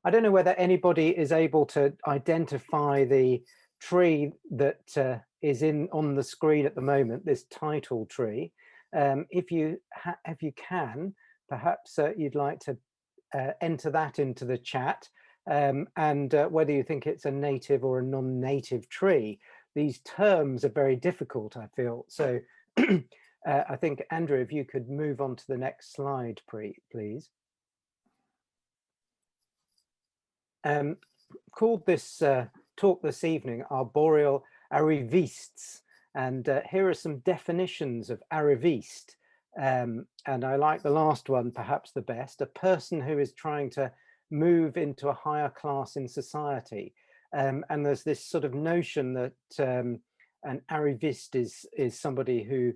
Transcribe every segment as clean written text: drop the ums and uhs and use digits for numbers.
I don't know whether anybody is able to identify the tree that is on the screen at the moment, this title tree. If you can, perhaps you'd like to enter that into the chat, and whether you think it's a native or a non-native tree. These terms are very difficult, I feel. So I think, Andrew, if you could move on to the next slide, please. Called this talk this evening Arboreal Arrivistes, and here are some definitions of arriviste, and I like the last one perhaps the best: a person who is trying to move into a higher class in society. And there's this sort of notion that an arriviste is somebody who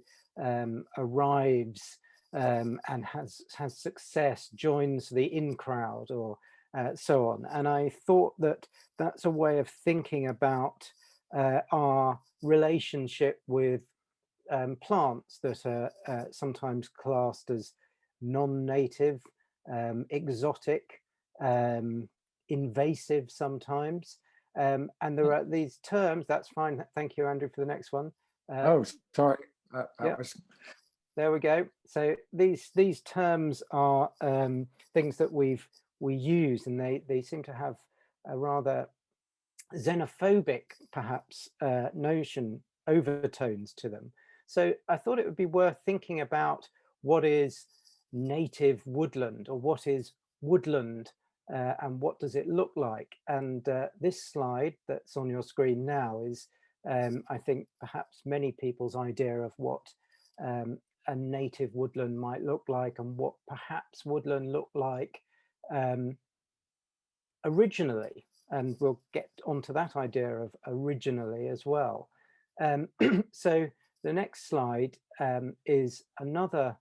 arrives and has success, joins the in crowd, or so on. And I thought that that's a way of thinking about our relationship with plants that are sometimes classed as non-native, exotic, invasive sometimes. And there are these terms. That's fine. Thank you, Andrew, for the next one. Oh, sorry. Yeah. There we go. So these terms are things that we use, and they seem to have a rather xenophobic, perhaps, notion, overtones to them. So I thought it would be worth thinking about what is native woodland, or what is woodland, and what does it look like. And this slide that's on your screen now is, I think, perhaps many people's idea of what a native woodland might look like, and what perhaps woodland looked like originally. And we'll get onto that idea of originally as well. So the next slide is another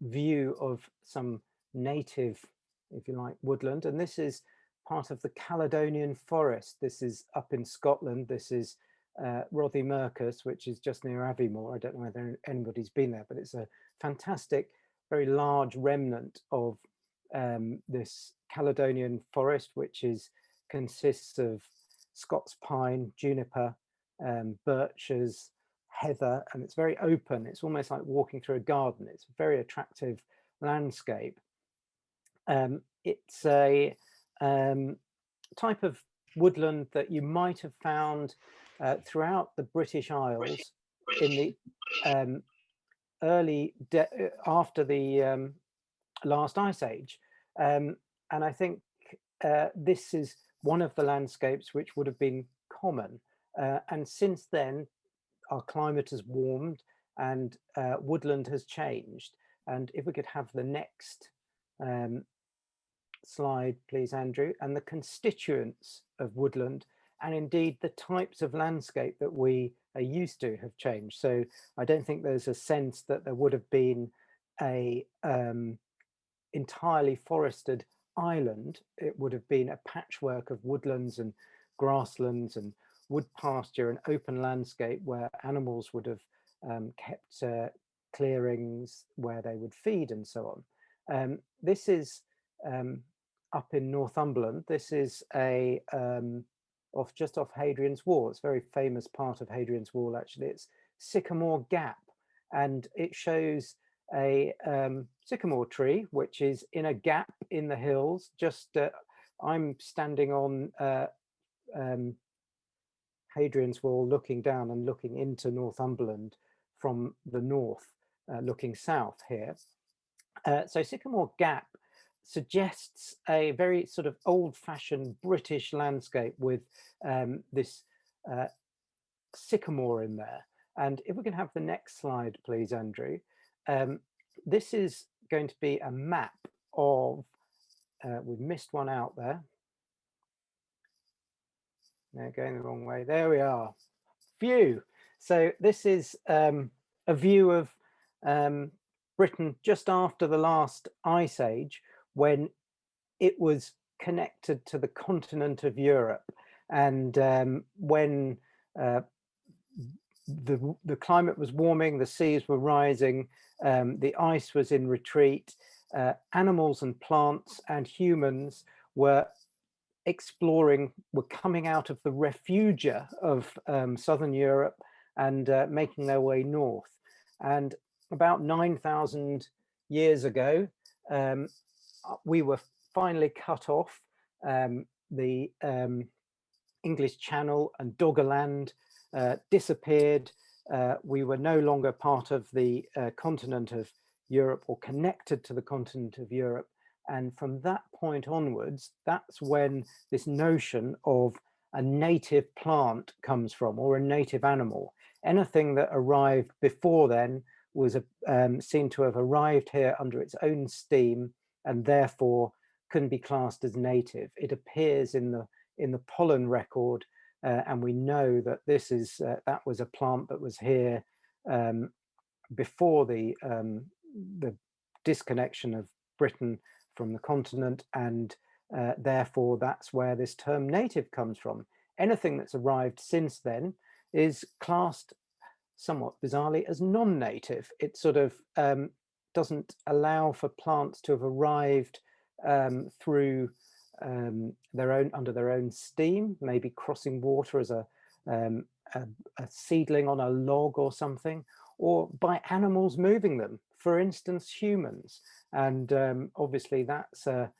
view of some native, if you like, woodland. And this is part of the Caledonian Forest. This is up in Scotland. This is Rothiemurchus, which is just near Aviemore. I don't know whether anybody's been there, but it's a fantastic, very large remnant of this Caledonian forest, which consists of Scots pine, juniper, birches, heather, and it's very open. It's almost like walking through a garden. It's a very attractive landscape. It's a type of woodland that you might have found throughout the British Isles in the after the last ice age. And I think this is one of the landscapes which would have been common. And since then, our climate has warmed and woodland has changed. And if we could have the next slide, please, Andrew, and the constituents of woodland, and indeed the types of landscape that we are used to, have changed. So I don't think there's a sense that there would have been a entirely forested island. It would have been a patchwork of woodlands and grasslands and wood pasture and open landscape where animals would have kept clearings where they would feed and so on. This is up in Northumberland. This is a just off Hadrian's Wall. It's a very famous part of Hadrian's Wall, actually. It's Sycamore Gap, and it shows a sycamore tree which is in a gap in the hills. Just I'm standing on Hadrian's Wall, looking down and looking into Northumberland from the north, looking south here. So Sycamore Gap suggests a very sort of old-fashioned British landscape with this sycamore in there. And if we can have the next slide, please, Andrew. This is going to be a map of, we've missed one out there. No, going the wrong way. There we are. View. So this is a view of Britain just after the last ice age, when it was connected to the continent of Europe, and when the climate was warming, the seas were rising, the ice was in retreat, animals and plants and humans were were coming out of the refugia of southern Europe and making their way north. And about 9,000 years ago, we were finally cut off. The English Channel and Doggerland disappeared. We were no longer part of the continent of Europe or connected to the continent of Europe. And from that point onwards, that's when this notion of a native plant comes from, or a native animal. Anything that arrived before then was seen to have arrived here under its own steam and therefore couldn't be classed as native. It appears in the pollen record, and we know that that was a plant that was here before the disconnection of Britain from the continent, and therefore that's where this term native comes from. Anything that's arrived since then is classed somewhat bizarrely as non-native. It sort of doesn't allow for plants to have arrived through under their own steam, maybe crossing water as a seedling on a log or something, or by animals moving them, for instance, humans. And obviously that's a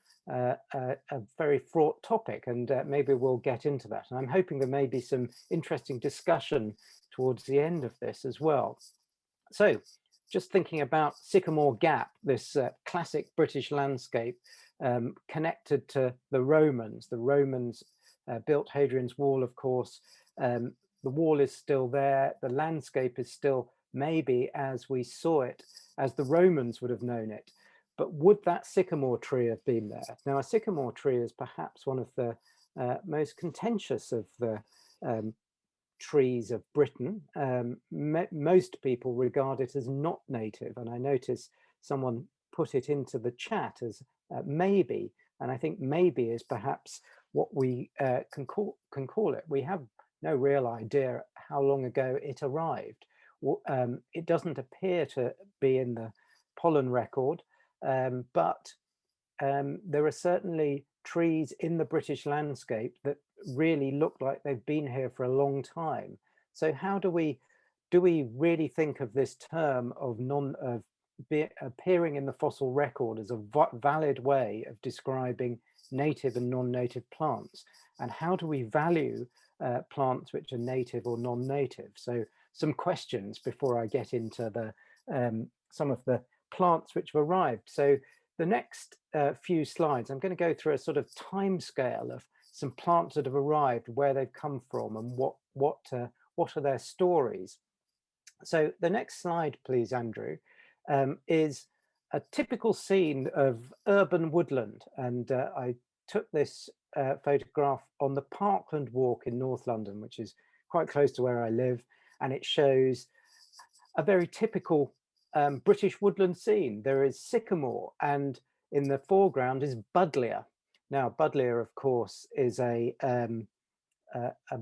very fraught topic, and maybe we'll get into that. And I'm hoping there may be some interesting discussion towards the end of this as well. So just thinking about Sycamore Gap, this classic British landscape connected to the Romans. The Romans built Hadrian's Wall, of course. The wall is still there. The landscape is still maybe as we saw it, as the Romans would have known it. But would that sycamore tree have been there? Now, a sycamore tree is perhaps one of the most contentious of the trees of Britain. Most people regard it as not native, and I notice someone put it into the chat as maybe, and I think maybe is perhaps what we can call it. We have no real idea how long ago it arrived. It doesn't appear to be in the pollen record, but there are certainly trees in the British landscape that really look like they've been here for a long time. So how do we really think of this term of appearing in the fossil record as a valid way of describing native and non-native plants? And how do we value plants which are native or non-native? So some questions before I get into some of the plants which have arrived. So the next few slides, I'm going to go through a sort of time scale of some plants that have arrived, where they've come from, and what are their stories. So the next slide, please, Andrew, is a typical scene of urban woodland. And I took this photograph on the Parkland Walk in North London, which is quite close to where I live. And it shows a very typical British woodland scene. There is sycamore, and in the foreground is buddleia. Now, buddleia, of course, is a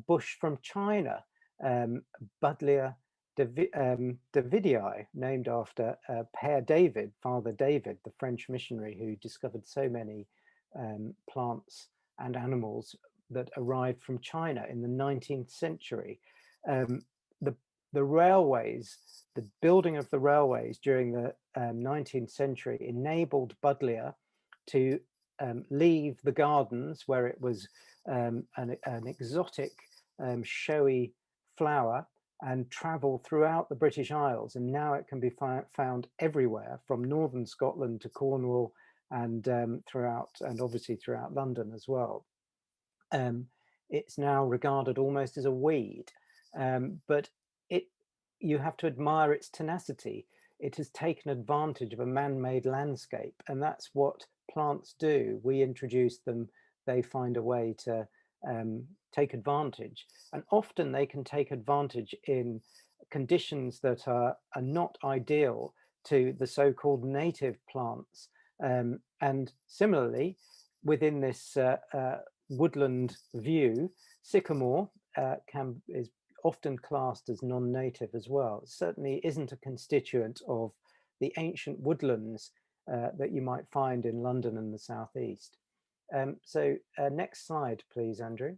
bush from China, Buddleia davidii, named after Père David, Father David, the French missionary who discovered so many plants and animals that arrived from China in the 19th century. The railways, the building of the railways during the 19th century enabled buddleia to leave the gardens, where it was an exotic, showy flower, and travel throughout the British Isles. And now it can be found everywhere, from northern Scotland to Cornwall, and obviously throughout London as well. It's now regarded almost as a weed, but you have to admire its tenacity. It has taken advantage of a man-made landscape, and that's what plants do. We introduce them, they find a way to take advantage, and often they can take advantage in conditions that are not ideal to the so-called native plants. And similarly, within this woodland view, sycamore is often classed as non-native as well. It certainly isn't a constituent of the ancient woodlands that you might find in London and the southeast. So next slide, please, Andrew.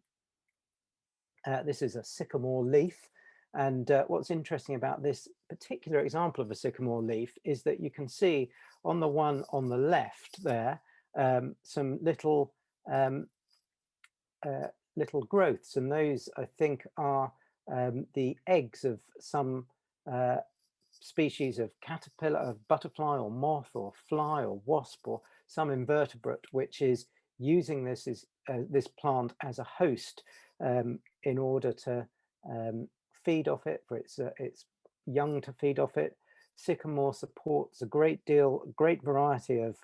This is a sycamore leaf. And what's interesting about this particular example of a sycamore leaf is that you can see on the one on the left there, some little little growths, and those I think are the eggs of some species of caterpillar, of butterfly or moth or fly or wasp or some invertebrate, which is using this plant as a host in order to feed off it, for its young to feed off it. Sycamore supports a great variety of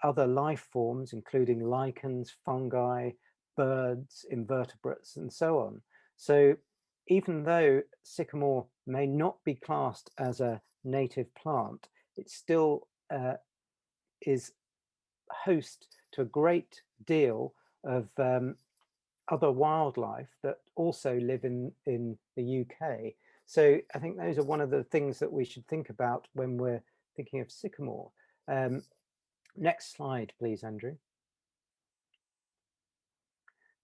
other life forms, including lichens, fungi, birds, invertebrates, and so on. So even though sycamore may not be classed as a native plant, it still is host to a great deal of other wildlife that also live in the UK. So I think those are one of the things that we should think about when we're thinking of sycamore. Next slide, please, Andrew.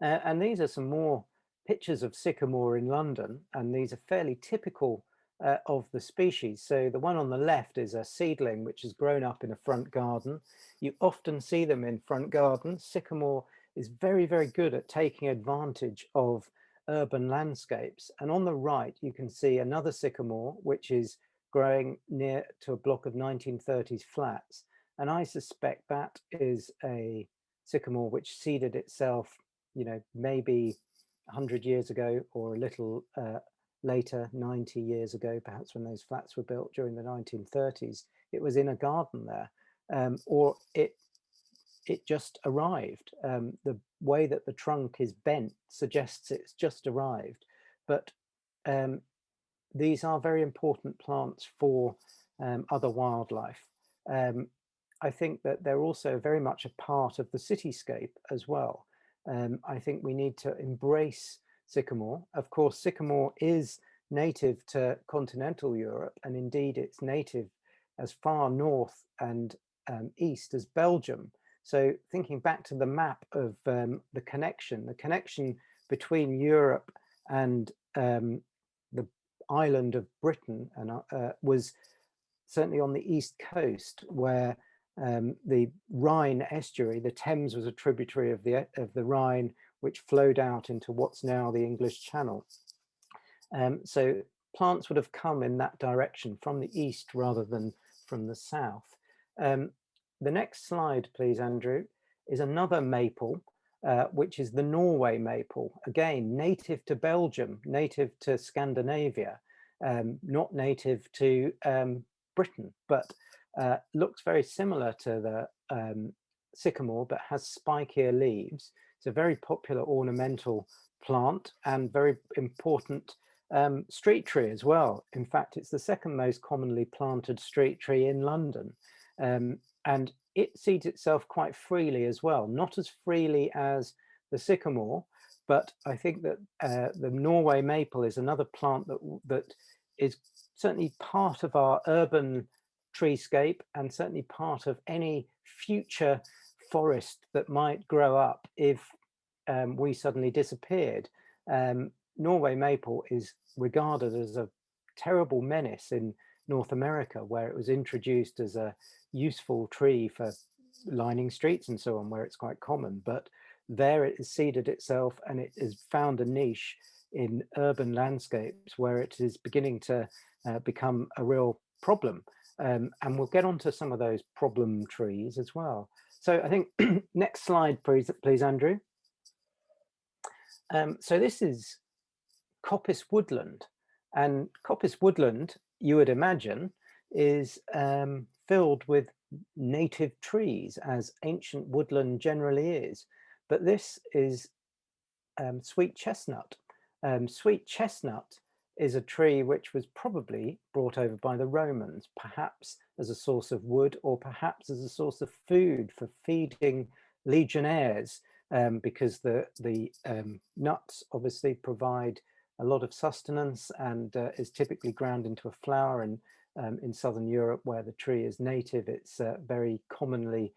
And these are some more pictures of sycamore in London, and these are fairly typical of the species. So the one on the left is a seedling which has grown up in a front garden. You often see them in front gardens. Sycamore is very, very good at taking advantage of urban landscapes. And on the right, you can see another sycamore, which is growing near to a block of 1930s flats. And I suspect that is a sycamore which seeded itself, you know, maybe 100 years ago or a little later, 90 years ago, perhaps when those flats were built during the 1930s. It was in a garden there, or it just arrived. The way that the trunk is bent suggests it's just arrived. But these are very important plants for other wildlife. I think that they're also very much a part of the cityscape as well. I think we need to embrace sycamore. Of course, sycamore is native to continental Europe, and indeed it's native as far north and east as Belgium. So thinking back to the map of the connection between Europe and the island of Britain and was certainly on the east coast, where the Rhine estuary, the Thames was a tributary of the Rhine, which flowed out into what's now the English Channel. So plants would have come in that direction from the east rather than from the south. The next slide, please, Andrew, is another maple, which is the Norway maple. Again, native to Belgium, native to Scandinavia, not native to Britain, but looks very similar to the sycamore, but has spikier leaves. It's a very popular ornamental plant and very important street tree as well. In fact, it's the second most commonly planted street tree in London. And it seeds itself quite freely as well, not as freely as the sycamore, but I think that the Norway maple is another plant that is certainly part of our urban treescape and certainly part of any future forest that might grow up if we suddenly disappeared. Norway maple is regarded as a terrible menace in North America, where it was introduced as a useful tree for lining streets and so on, where it's quite common. But there it has seeded itself, and it has found a niche in urban landscapes where it is beginning to become a real problem. And we'll get onto some of those problem trees as well. So I think next slide, please, Andrew. So this is coppice woodland, and coppice woodland, you would imagine, is filled with native trees, as ancient woodland generally is. But this is sweet chestnut. Sweet chestnut is a tree which was probably brought over by the Romans, perhaps as a source of wood or perhaps as a source of food for feeding legionnaires, because the nuts obviously provide a lot of sustenance and is typically ground into a flour and in southern Europe where the tree is native. It's very commonly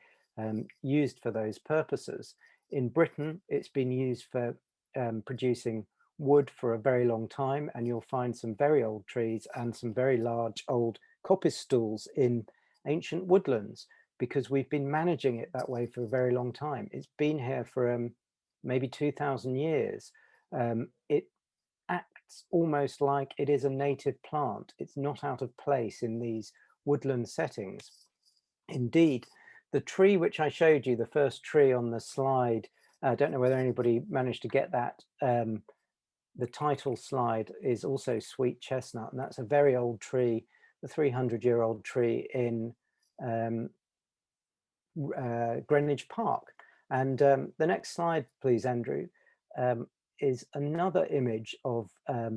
used for those purposes. In Britain, it's been used for producing wood for a very long time, and you'll find some very old trees and some very large old coppice stools in ancient woodlands, because we've been managing it that way for a very long time. It's been here for maybe 2,000 years. It acts almost like it is a native plant. It's not out of place in these woodland settings. Indeed, the tree which I showed you, the first tree on the slide, I don't know whether anybody managed to get that. The title slide is also sweet chestnut, and that's a very old tree, the 300-year-old tree in Greenwich Park. And the next slide, please, Andrew, is another image of a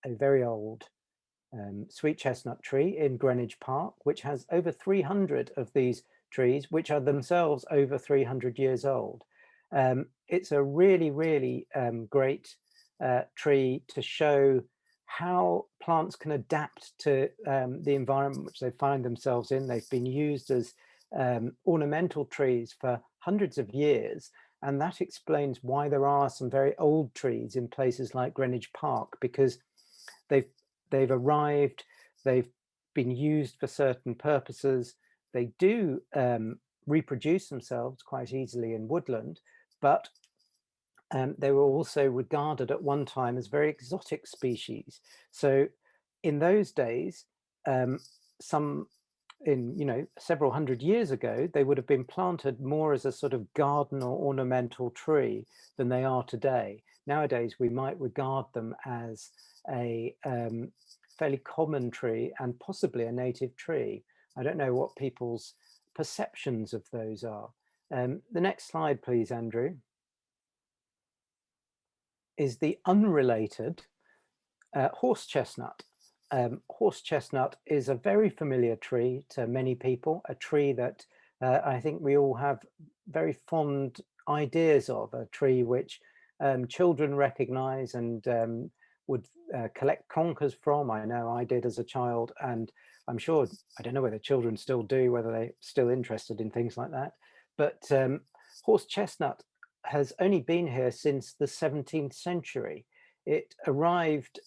very old sweet chestnut tree in Greenwich Park, which has over 300 of these trees, which are themselves over 300 years old. It's a really, really great tree to show how plants can adapt to the environment which they find themselves in. They've been used as ornamental trees for hundreds of years, and that explains why there are some very old trees in places like Greenwich Park, because they've arrived, they've been used for certain purposes. They do reproduce themselves quite easily in woodland, but they were also regarded at one time as very exotic species. So in those days, several hundred years ago, they would have been planted more as a sort of garden or ornamental tree than they are today. Nowadays, we might regard them as a fairly common tree and possibly a native tree. I don't know what people's perceptions of those are. The next slide, please, Andrew, is the unrelated horse chestnut. Horse chestnut is a very familiar tree to many people, a tree that I think we all have very fond ideas of, a tree which children recognize and would collect conkers from. I know I did as a child, and I'm sure, I don't know whether children still do, whether they're still interested in things like that. But horse chestnut has only been here since the 17th century. It arrived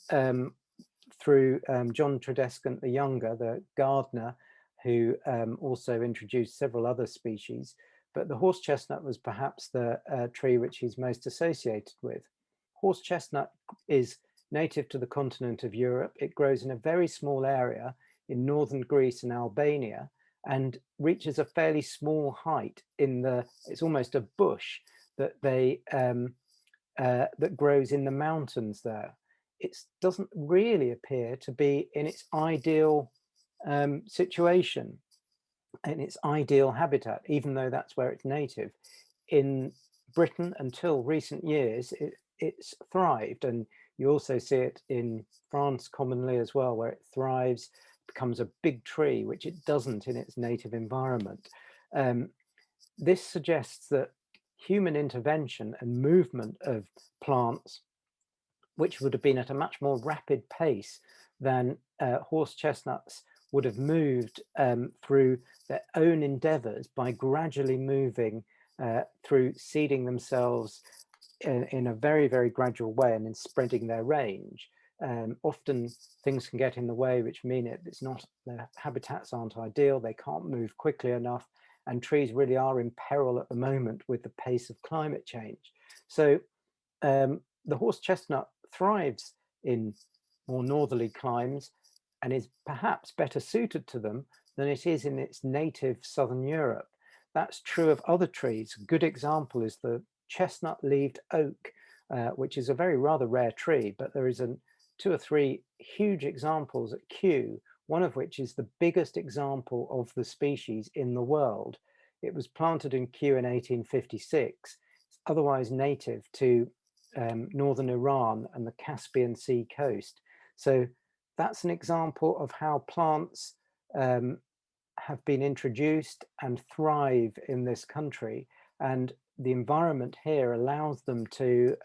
through John Tredescant the Younger, the gardener, who also introduced several other species. But the horse chestnut was perhaps the tree which he's most associated with. Horse chestnut is native to the continent of Europe. It grows in a very small area in northern Greece and Albania, and reaches a fairly small height it's almost a bush that that grows in the mountains there. It doesn't really appear to be in its ideal situation, in its ideal habitat, even though that's where it's native. In Britain, until recent years, it's thrived, and you also see it in France commonly as well, where it thrives, becomes a big tree, which it doesn't in its native environment. This suggests that human intervention and movement of plants, which would have been at a much more rapid pace than horse chestnuts would have moved through their own endeavors by gradually moving through seeding themselves in a very, very gradual way and in spreading their range. Often things can get in the way, which mean their habitats aren't ideal, they can't move quickly enough, and trees really are in peril at the moment with the pace of climate change. So the horse chestnut thrives in more northerly climes and is perhaps better suited to them than it is in its native southern Europe. That's true of other trees. A good example is the chestnut-leaved oak, which is a very rather rare tree, but there is 2 or 3 huge examples at Kew, one of which is the biggest example of the species in the world. It was planted in Kew in 1856. It's otherwise native to northern Iran and the Caspian Sea coast. So that's an example of how plants have been introduced and thrive in this country, and the environment here allows them to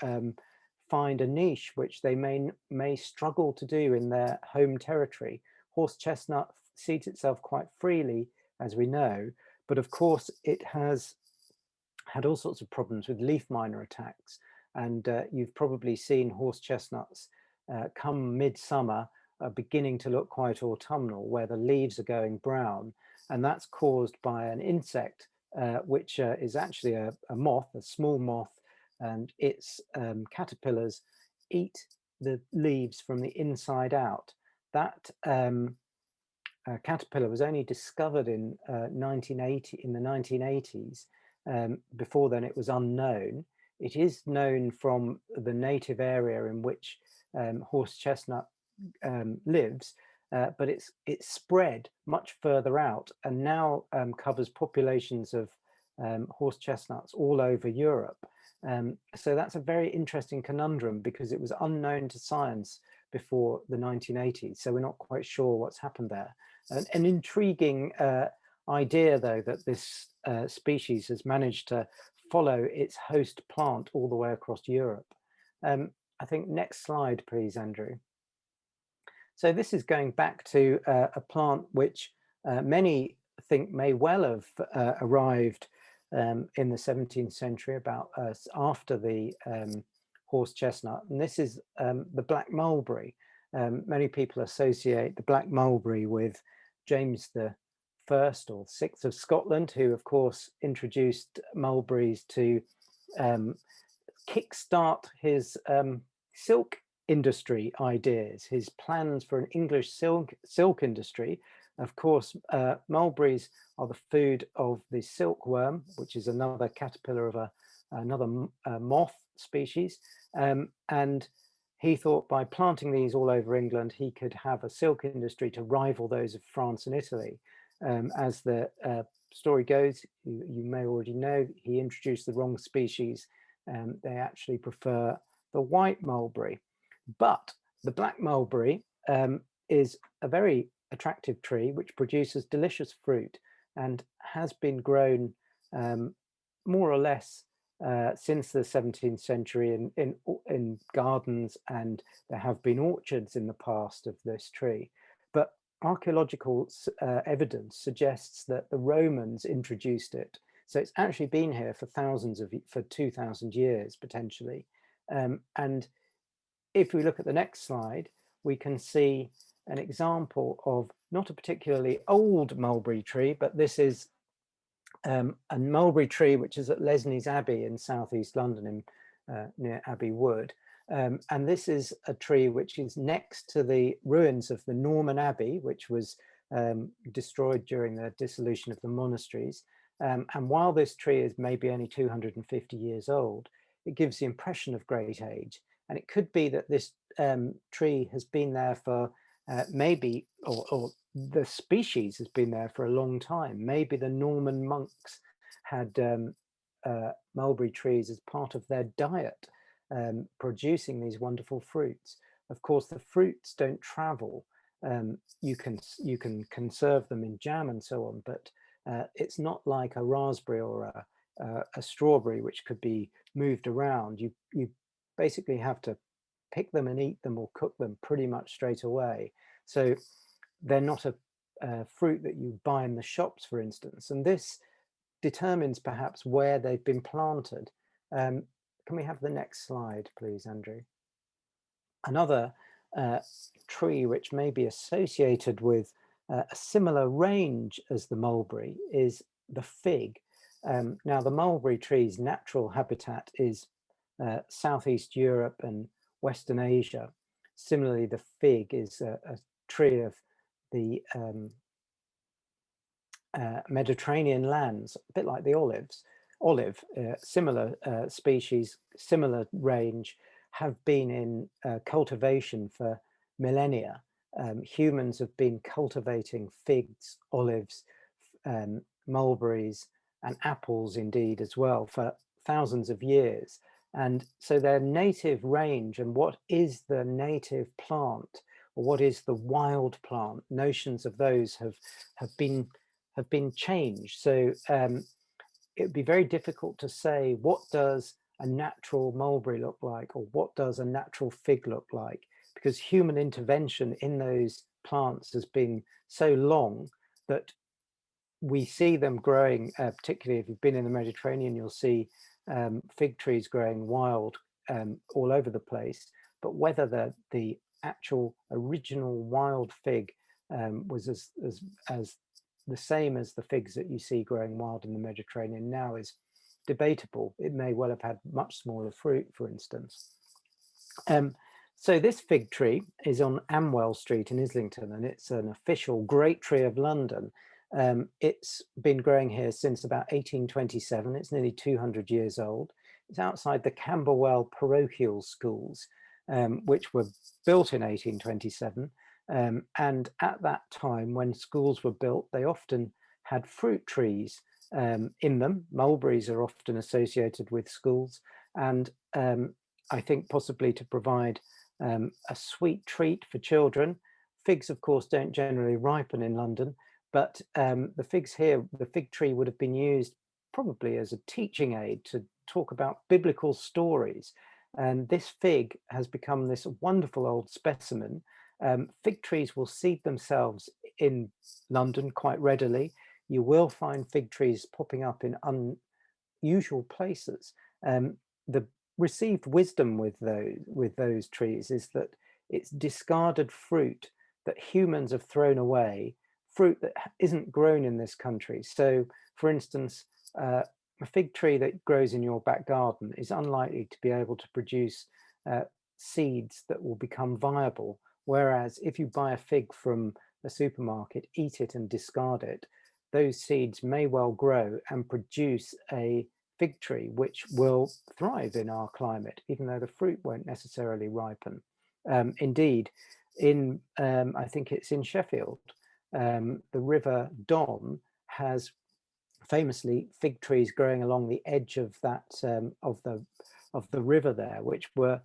find a niche which they may struggle to do in their home territory, horse chestnut seeds itself quite freely, as we know, but of course it has had all sorts of problems with leaf miner attacks. And you've probably seen horse chestnuts come midsummer, beginning to look quite autumnal, where the leaves are going brown. And that's caused by an insect, which is actually a moth, a small moth, and its caterpillars eat the leaves from the inside out. That caterpillar was only discovered in 1980, in the 1980s. Before then, it was unknown. It is known from the native area in which horse chestnut lives, but it's spread much further out and now covers populations of horse chestnuts all over Europe. So that's a very interesting conundrum because it was unknown to science before the 1980s. So we're not quite sure what's happened there. An intriguing idea, though, that this species has managed to follow its host plant all the way across Europe. I think next slide, please, Andrew. So this is going back to a plant which many think may well have arrived in the 17th century, about after the horse chestnut. And this is the black mulberry. Many people associate the black mulberry with James the First or Sixth of Scotland, who of course introduced mulberries to kickstart his silk industry ideas, his plans for an English silk industry. Of course, mulberries are the food of the silkworm, which is another caterpillar of another moth species. And he thought by planting these all over England, he could have a silk industry to rival those of France and Italy. As the story goes, you may already know, he introduced the wrong species. They actually prefer the white mulberry. But the black mulberry is a very attractive tree which produces delicious fruit and has been grown more or less since the 17th century in gardens, and there have been orchards in the past of this tree. But archaeological evidence suggests that the Romans introduced it. So it's actually been here for for 2,000 years, potentially. And if we look at the next slide, we can see an example of not a particularly old mulberry tree, but this is a mulberry tree which is at Lesnies Abbey in southeast London, near Abbey Wood. And this is a tree which is next to the ruins of the Norman Abbey, which was destroyed during the dissolution of the monasteries. And while this tree is maybe only 250 years old, it gives the impression of great age. And it could be that this tree has been there for maybe, or the species has been there for a long time. Maybe the Norman monks had mulberry trees as part of their diet, producing these wonderful fruits. Of course, the fruits don't travel. You can conserve them in jam and so on, but it's not like a raspberry or a strawberry, which could be moved around. You basically have to pick them and eat them or cook them pretty much straight away. So they're not a fruit that you buy in the shops, for instance. And this determines perhaps where they've been planted. Can we have the next slide, please, Andrew? Another tree which may be associated with a similar range as the mulberry is the fig. Now, the mulberry tree's natural habitat is Southeast Europe and Western Asia. Similarly, the fig is a tree of the Mediterranean lands, a bit like the olive, similar species, similar range, have been in cultivation for millennia. Humans have been cultivating figs, olives, mulberries, and apples indeed as well for thousands of years. And so their native range and what is the native plant, or what is the wild plant, notions of those have been changed. So it would be very difficult to say what does a natural mulberry look like, or what does a natural fig look like, because human intervention in those plants has been so long that we see them growing, particularly if you've been in the Mediterranean, you'll see fig trees growing wild all over the place. But whether the actual original wild fig was as the same as the figs that you see growing wild in the Mediterranean now is debatable. It may well have had much smaller fruit, for instance. So this fig tree is on Amwell Street in Islington, and it's an official Great Tree of London. It's been growing here since about 1827. It's nearly 200 years old. It's outside the Camberwell parochial schools, which were built in 1827. And at that time, when schools were built, they often had fruit trees in them. Mulberries are often associated with schools, and I think possibly to provide a sweet treat for children. Figs, of course, don't generally ripen in London, but the figs here, the fig tree would have been used probably as a teaching aid to talk about biblical stories. And this fig has become this wonderful old specimen. Fig trees will seed themselves in London quite readily. You will find fig trees popping up in unusual places. The received wisdom with those trees is that it's discarded fruit that humans have thrown away, fruit that isn't grown in this country. So, for instance, a fig tree that grows in your back garden is unlikely to be able to produce seeds that will become viable. Whereas if you buy a fig from a supermarket, eat it and discard it, those seeds may well grow and produce a fig tree which will thrive in our climate, even though the fruit won't necessarily ripen. Indeed, I think it's in Sheffield, the River Don has famously fig trees growing along the edge of that of the river there, which were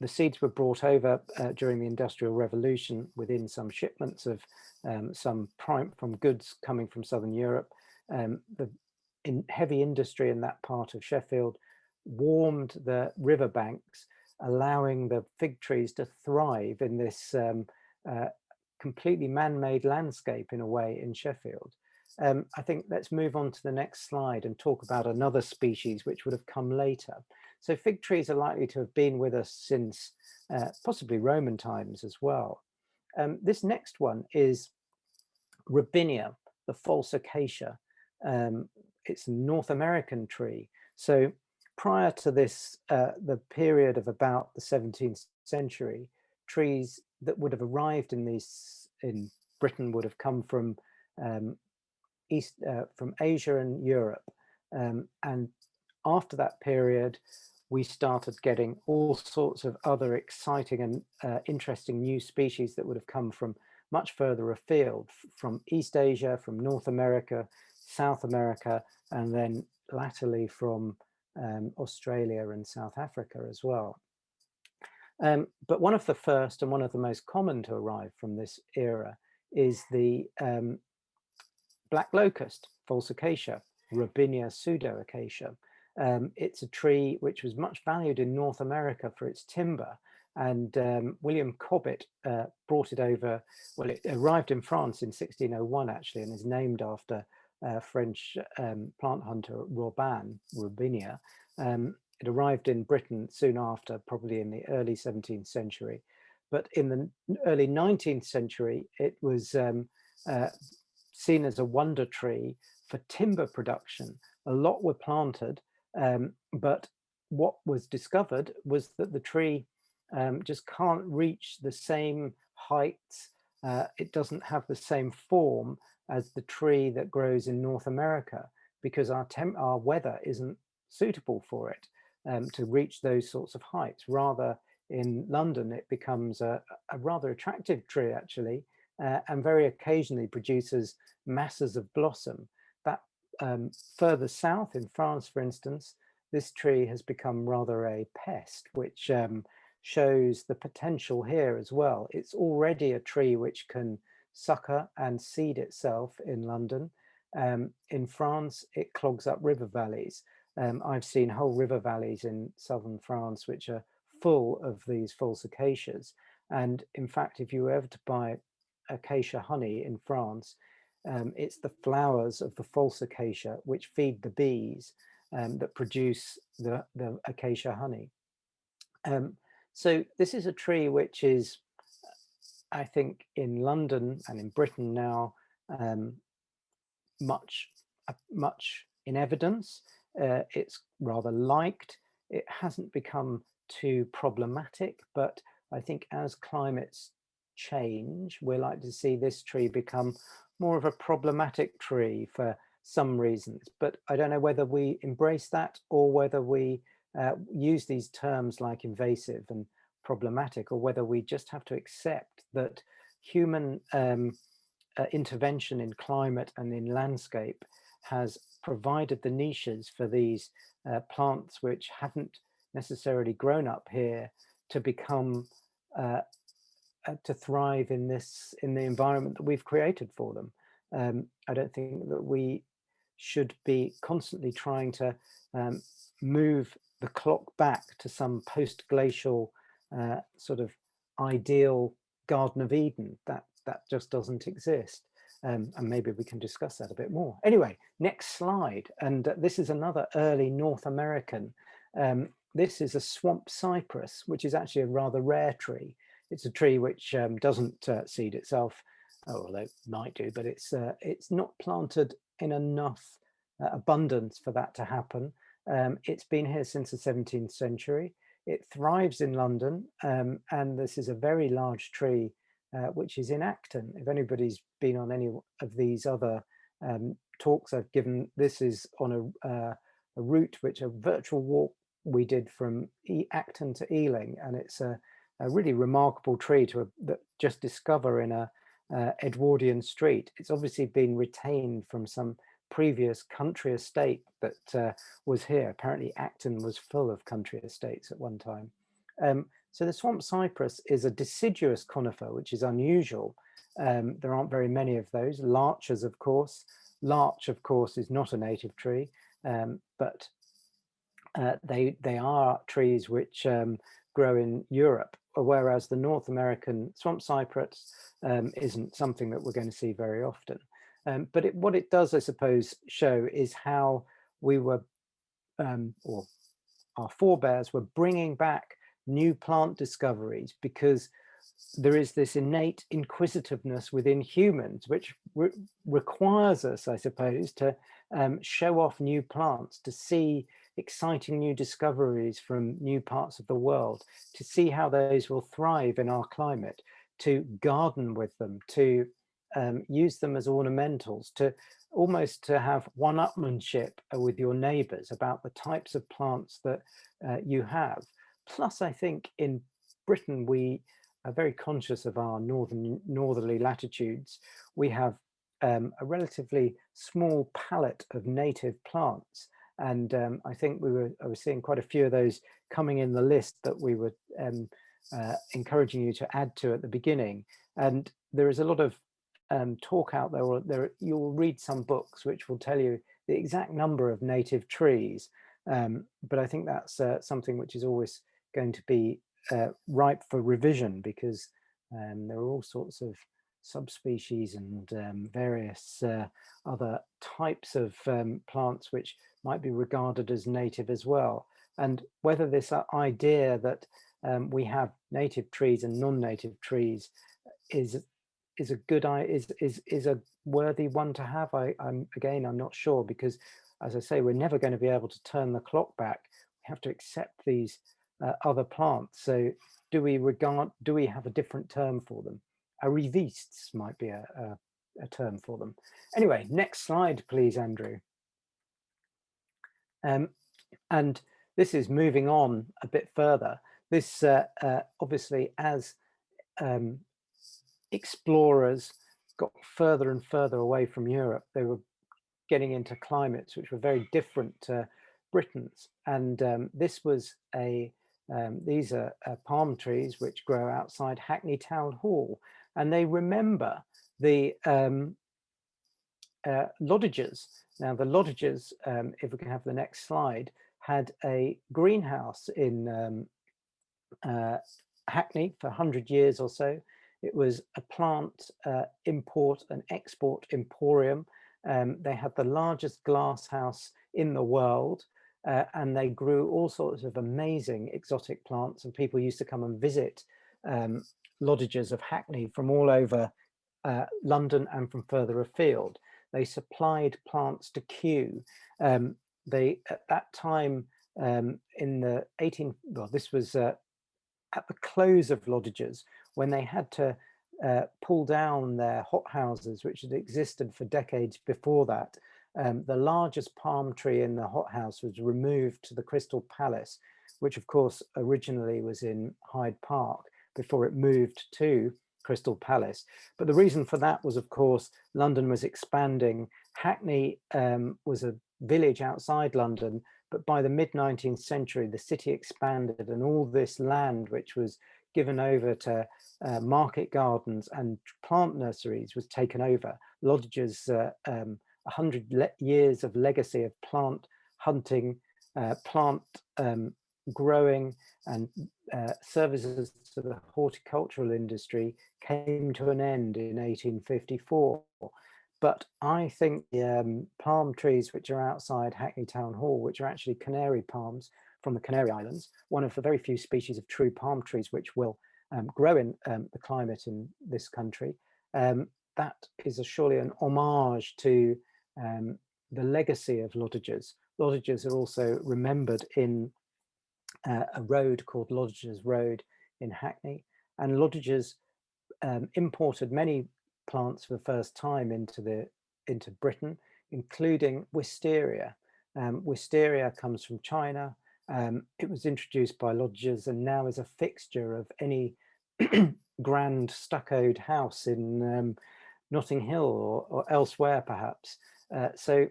the seeds were brought over during the Industrial Revolution within some shipments of from goods coming from Southern Europe. The heavy industry in that part of Sheffield warmed the riverbanks, allowing the fig trees to thrive in this completely man-made landscape in a way in Sheffield. I think let's move on to the next slide and talk about another species which would have come later. So fig trees are likely to have been with us since possibly Roman times as well. This next one is Robinia, the false acacia. It's a North American tree. So prior to this, the period of about the 17th century, trees that would have arrived in Britain would have come from from Asia and Europe. And after that period, we started getting all sorts of other exciting and interesting new species that would have come from much further afield, from East Asia, from North America, South America, and then latterly from Australia and South Africa as well. But one of the first and one of the most common to arrive from this era is the black locust, false acacia, Robinia pseudoacacia. It's a tree which was much valued in North America for its timber, and William Cobbett brought it over. Well, it arrived in France in 1601 actually, and is named after French plant hunter Robin, Robinia. It arrived in Britain soon after, probably in the early 17th century. But in the early 19th century, it was seen as a wonder tree for timber production. A lot were planted, but what was discovered was that the tree just can't reach the same heights. It doesn't have the same form as the tree that grows in North America, because our weather isn't suitable for it to reach those sorts of heights. Rather, in London, it becomes a rather attractive tree, actually, and very occasionally produces masses of blossom. That further south in France, for instance, this tree has become rather a pest, which shows the potential here as well. It's already a tree which can sucker and seed itself in London. In France, it clogs up river valleys. I've seen whole river valleys in southern France which are full of these false acacias. And in fact, if you were ever to buy acacia honey in France, it's the flowers of the false acacia which feed the bees that produce the acacia honey. So this is a tree which is, I think, in London and in Britain now, much in evidence. It's rather liked. It hasn't become too problematic, but I think as climates change, we're likely to see this tree become more of a problematic tree for some reasons. But I don't know whether we embrace that or whether we use these terms like invasive and problematic, or whether we just have to accept that human intervention in climate and in landscape has provided the niches for these plants which haven't necessarily grown up here to become to thrive in the environment that we've created for them. I don't think that we should be constantly trying to move the clock back to some post-glacial sort of ideal Garden of Eden. That just doesn't exist. And maybe we can discuss that a bit more. Anyway, next slide. And this is another early North American. This is a swamp cypress, which is actually a rather rare tree. It's a tree which doesn't seed itself, although it might do, but it's not planted in enough abundance for that to happen. It's been here since the 17th century. It thrives in London, and this is a very large tree, which is in Acton. If anybody's been on any of these other talks I've given, this is on a route, which a virtual walk we did from Acton to Ealing, and it's a really remarkable tree to just discover in a Edwardian street. It's obviously been retained from some previous country estate that was here. Apparently Acton was full of country estates at one time. So the swamp cypress is a deciduous conifer, which is unusual. There aren't very many of those. Larches, of course. Larch, of course, is not a native tree, but they are trees which grow in Europe, whereas the North American swamp cypress isn't something that we're going to see very often. But what it does, I suppose, show is how we were, or our forebears were bringing back new plant discoveries, because there is this innate inquisitiveness within humans, which requires us, I suppose, to show off new plants, to see exciting new discoveries from new parts of the world, to see how those will thrive in our climate, to garden with them, to use them as ornamentals, to almost to have one-upmanship with your neighbors about the types of plants that you have. Plus, I think in Britain, we are very conscious of our northerly latitudes. We have a relatively small palette of native plants. And I think I was seeing quite a few of those coming in the list that we were encouraging you to add to at the beginning. And there is a lot of talk out there, or you'll read some books which will tell you the exact number of native trees. But I think that's something which is always going to be ripe for revision, because there are all sorts of subspecies and various other types of plants which might be regarded as native as well. And whether this idea that we have native trees and non-native trees is a good is a worthy one to have, I'm not sure, because as I say, we're never going to be able to turn the clock back. We have to accept these other plants. So do we have a different term for them? Arrivistes might be a term for them. Anyway, next slide, please, Andrew. And this is moving on a bit further. This obviously, as explorers got further and further away from Europe, they were getting into climates which were very different to Britain's. And this was these are palm trees which grow outside Hackney Town Hall, and they remember the Loddagers. Now the Loddagers, if we can have the next slide, had a greenhouse in Hackney for 100 years or so. It was a plant import and export emporium. They had the largest glass house in the world, and they grew all sorts of amazing exotic plants, and people used to come and visit Lodgers of Hackney from all over London and from further afield. They supplied plants to Kew. They, at that time, in the well, this was at the close of Lodgers, when they had to pull down their hothouses, which had existed for decades before that. The largest palm tree in the hothouse was removed to the Crystal Palace, which of course originally was in Hyde Park before it moved to Crystal Palace. But the reason for that was, of course, London was expanding. Hackney was a village outside London, but by the mid-19th century, the city expanded, and all this land, which was given over to market gardens and plant nurseries, was taken over. Lodgers 100 years of legacy of plant hunting, plant growing, and services to the horticultural industry came to an end in 1854. But I think the palm trees which are outside Hackney Town Hall, which are actually canary palms from the Canary Islands, one of the very few species of true palm trees which will grow in the climate in this country, that is surely an homage to the legacy of Lodgers. Lodgers are also remembered in a road called Lodgers Road in Hackney, and Lodgers imported many plants for the first time into Britain, including wisteria. Wisteria comes from China. It was introduced by Lodgers and now is a fixture of any grand stuccoed house in Notting Hill or elsewhere, perhaps. So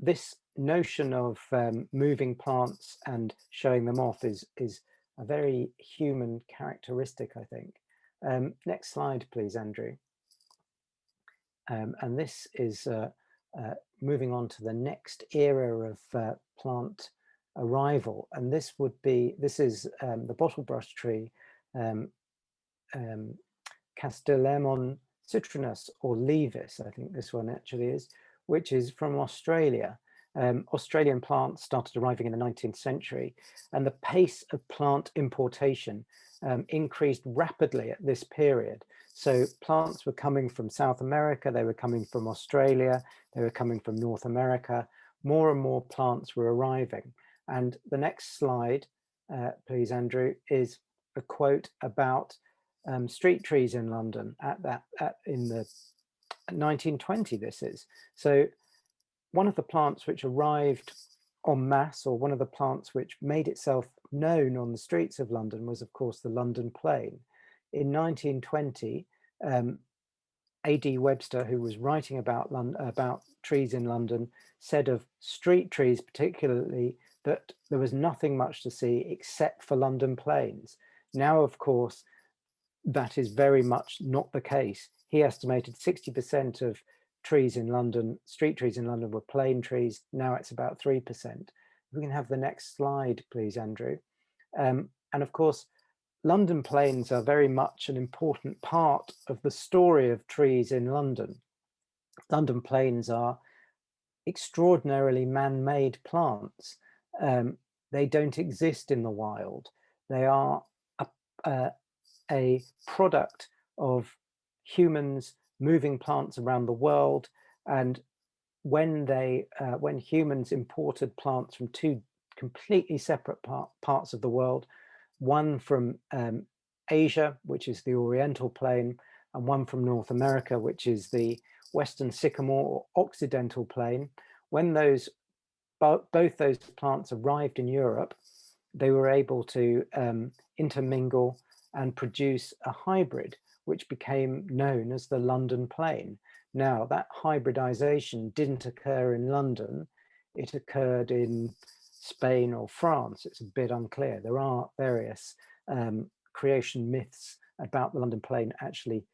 this notion of moving plants and showing them off is a very human characteristic, I think. Next slide, please, Andrew. And this is moving on to the next era of plant arrival. And this is the bottlebrush tree, Castellamon citrinus, or levis, I think this one actually is, which is from Australia. Australian plants started arriving in the 19th century, and the pace of plant importation increased rapidly at this period. So plants were coming from South America, they were coming from Australia, they were coming from North America. More and more plants were arriving. And the next slide, please, Andrew, is a quote about street trees in London in the 1920, this is. So one of the plants which arrived en masse, or one of the plants which made itself known on the streets of London, was of course the London plane. In 1920, A.D. Webster, who was writing about trees in London, said of street trees particularly that there was nothing much to see except for London planes. Now, of course, that is very much not the case. He estimated 60% of trees in London, street trees in London, were plane trees. Now it's about 3%. If we can have the next slide, please, Andrew. And of course, London planes are very much an important part of the story of trees in London. London planes are extraordinarily man-made plants. They don't exist in the wild. They are a product of humans moving plants around the world. And when humans imported plants from two completely separate parts of the world, one from Asia, which is the Oriental plane, and one from North America, which is the Western sycamore or Occidental plane. When both those plants arrived in Europe, they were able to intermingle and produce a hybrid, which became known as the London plane. Now, that hybridization didn't occur in London, it occurred in Spain or France. It's a bit unclear. There are various creation myths about the London plane actually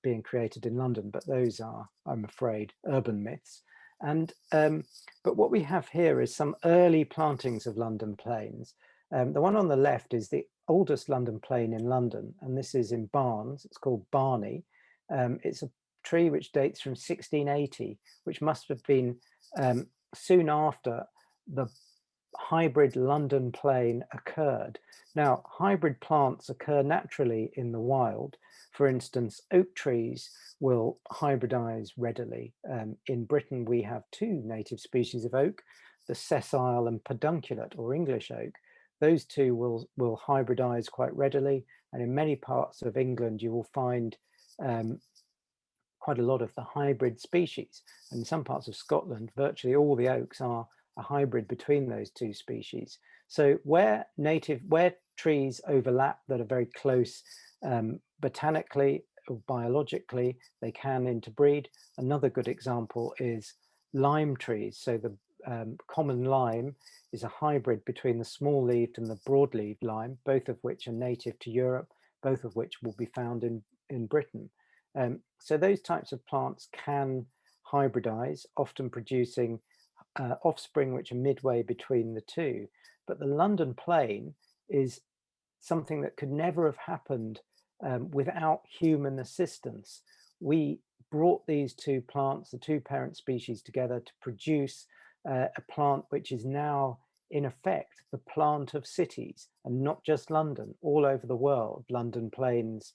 being created in London, but those are, I'm afraid, urban myths. And but what we have here is some early plantings of London planes. The one on the left is the oldest London plane in London, and this is in Barnes. It's called Barney. It's a tree which dates from 1680, which must have been soon after the hybrid London plane occurred. Now, hybrid plants occur naturally in the wild. For instance, oak trees will hybridize readily. In Britain, we have two native species of oak, the sessile and pedunculate, or English oak. Those two will hybridize quite readily. And in many parts of England, you will find quite a lot of the hybrid species. And in some parts of Scotland, virtually all the oaks are a hybrid between those two species. So where trees overlap that are very close botanically or biologically, they can interbreed. Another good example is lime trees. So the common lime is a hybrid between the small-leaved and the broad-leaved lime, both of which are native to Europe, both of which will be found in Britain. So those types of plants can hybridize, often producing offspring which are midway between the two. But the London plane is something that could never have happened without human assistance. We brought these two plants, the two parent species, together to produce a plant which is now, in effect, the plant of cities, and not just London, all over the world. London plains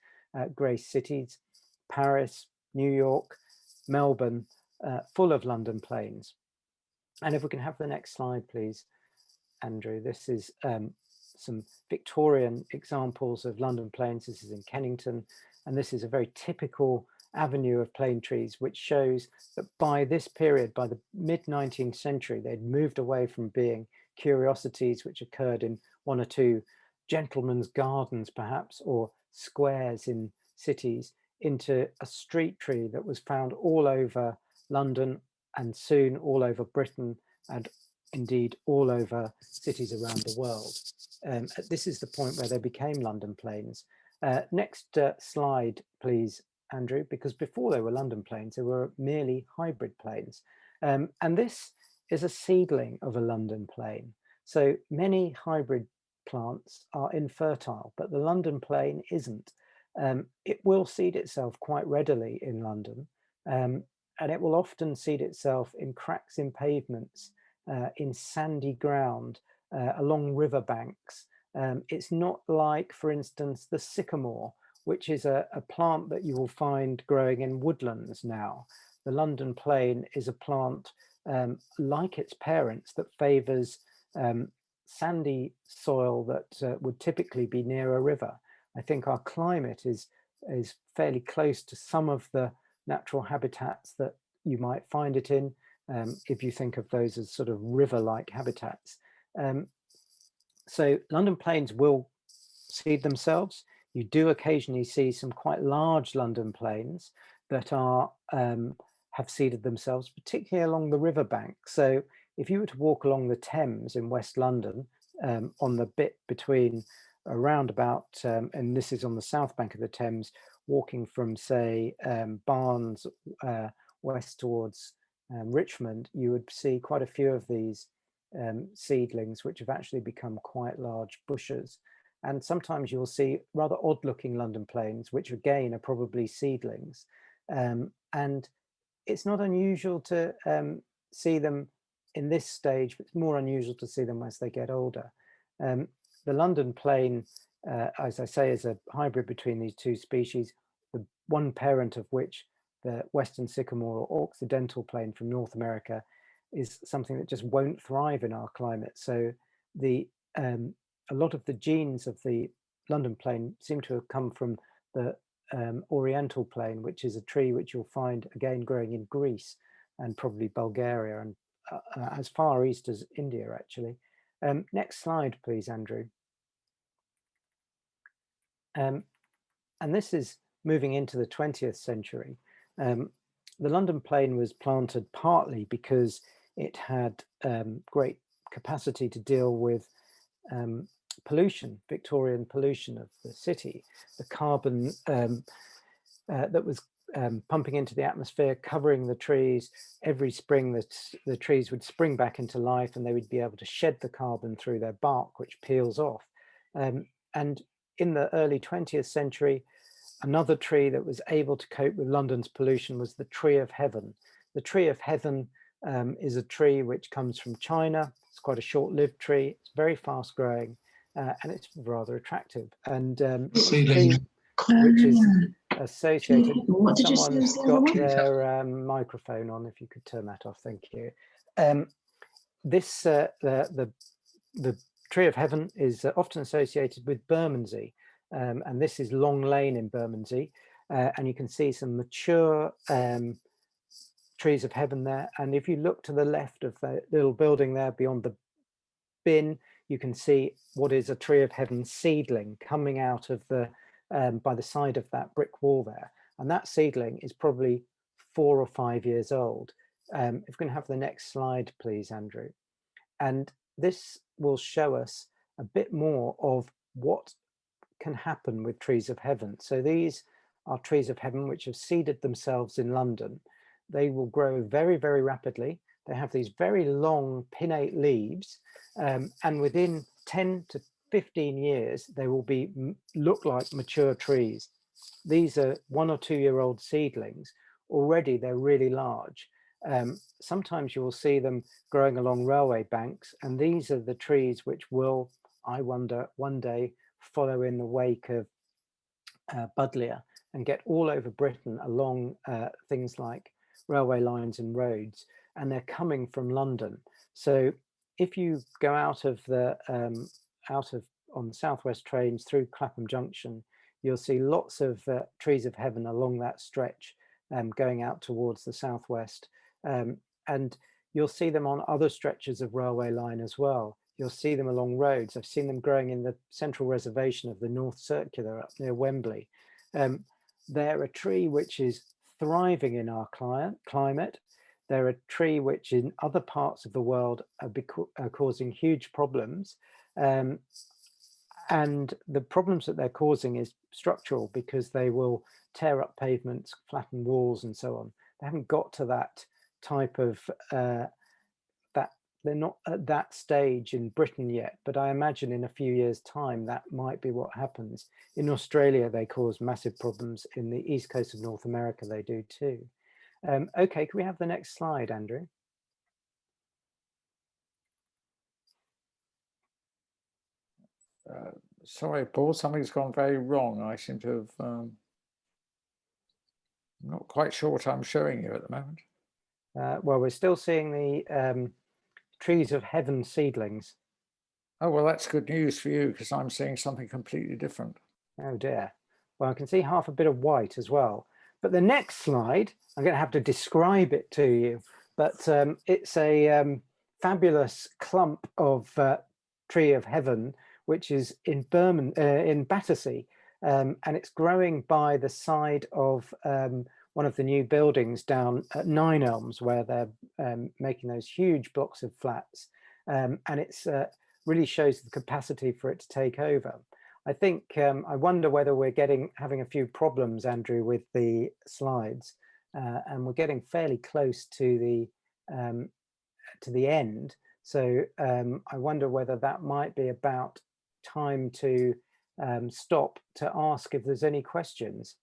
grace cities, Paris, New York, Melbourne, full of London plains. And if we can have the next slide, please, Andrew. This is some Victorian examples of London plains. This is in Kennington, and this is a very typical avenue of plane trees, which shows that by this period, by the mid-19th century, they'd moved away from being curiosities which occurred in one or two gentlemen's gardens, perhaps, or squares in cities, into a street tree that was found all over London and soon all over Britain, and indeed all over cities around the world. This is the point where they became London plains. Next slide, please, Andrew, because before they were London plains, they were merely hybrid plains. And this is a seedling of a London plain. So many hybrid plants are infertile, but the London plain isn't. It will seed itself quite readily in London, and it will often seed itself in cracks in pavements, in sandy ground, along riverbanks. It's not like, for instance, the sycamore, which is a plant that you will find growing in woodlands now. The London plane is a plant like its parents that favours sandy soil that would typically be near a river. I think our climate is fairly close to some of the natural habitats that you might find it in, if you think of those as sort of river-like habitats. So London plains will seed themselves. You do occasionally see some quite large London plains that are have seeded themselves, particularly along the riverbank. So if you were to walk along the Thames in West London, on the bit between around about, and this is on the south bank of the Thames, walking from, say, Barnes west towards Richmond, you would see quite a few of these seedlings, which have actually become quite large bushes. And sometimes you'll see rather odd looking London plains, which again are probably seedlings. And it's not unusual to see them in this stage, but it's more unusual to see them as they get older. The London plane, as I say, is a hybrid between these two species, the one parent of which, the western sycamore or occidental plane from North America, is something that just won't thrive in our climate. So a lot of the genes of the London plane seem to have come from the oriental plane, which is a tree which you'll find again growing in Greece and probably Bulgaria and as far east as India, actually. Next slide, please, Andrew. And this is moving into the 20th century. The London plane was planted partly because it had great capacity to deal with pollution, Victorian pollution of the city. The carbon that was pumping into the atmosphere, covering the trees. Every spring, the trees would spring back into life, and they would be able to shed the carbon through their bark, which peels off. And in the early 20th century, another tree that was able to cope with London's pollution was the tree of heaven. The tree of heaven is a tree which comes from China. It's quite a short-lived tree. It's very fast-growing, and it's rather attractive. And it's a tree which is associated. Someone's got their microphone on. If you could turn that off, thank you. The tree of heaven is often associated with Bermondsey, and this is Long Lane in Bermondsey, and you can see some mature trees of heaven there. And if you look to the left of the little building there beyond the bin, you can see what is a tree of heaven seedling coming out of the by the side of that brick wall there. And that seedling is probably 4 or 5 years old. If we can have the next slide, please, Andrew. And this will show us a bit more of what can happen with trees of heaven. So these are trees of heaven which have seeded themselves in London. They will grow very, very rapidly. They have these very long pinnate leaves, and within 10 to 15 years, they will look like mature trees. These are 1 or 2 year old seedlings. Already they're really large. Sometimes you will see them growing along railway banks, and these are the trees which will, I wonder, one day follow in the wake of Buddleia and get all over Britain along things like railway lines and roads, and they're coming from London. So if you go out on the Southwest trains through Clapham Junction, you'll see lots of trees of heaven along that stretch, going out towards the southwest, and you'll see them on other stretches of railway line as well. You'll see them along roads. I've seen them growing in the central reservation of the North Circular up near Wembley. They're a tree which is thriving in our climate. They're a tree which in other parts of the world are causing huge problems. And the problems that they're causing is structural, because they will tear up pavements, flatten walls, and so on. They haven't got to that type of, they're not at that stage in Britain yet, but I imagine in a few years' time, that might be what happens. In Australia, they cause massive problems. In the east coast of North America, they do too. Okay, can we have the next slide, Andrew? Sorry, Paul, something's gone very wrong. I seem to have, I'm not quite sure what I'm showing you at the moment. Well, we're still seeing the trees of heaven seedlings. Oh, well, that's good news for you, because I'm seeing something completely different. Oh dear. Well, I can see half a bit of white as well. But the next slide, I'm going to have to describe it to you, but it's a fabulous clump of tree of heaven, which is in in Battersea, and it's growing by the side of one of the new buildings down at Nine Elms, where they're making those huge blocks of flats, and it's really shows the capacity for it to take over. I think I wonder whether we're having a few problems, Andrew, with the slides, and we're getting fairly close to the end. So I wonder whether that might be about time to stop to ask if there's any questions.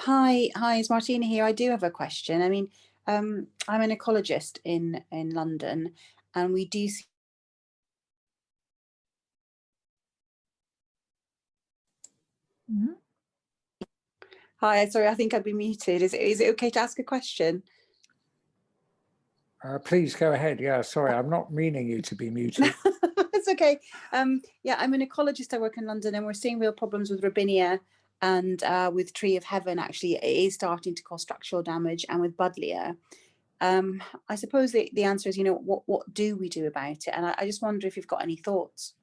Hi, it's Martina here. I do have a question. I mean, I'm an ecologist in London, and we do see. Mm-hmm. Hi, sorry, I think I'd be muted. Is it okay to ask a question? Please go ahead. Yeah, sorry, I'm not meaning you to be muted. It's okay. Yeah, I'm an ecologist. I work in London, and we're seeing real problems with Robinia and with Tree of Heaven. Actually, it is starting to cause structural damage, and with Buddleia. I suppose the answer is, you know, what do we do about it? And I just wonder if you've got any thoughts.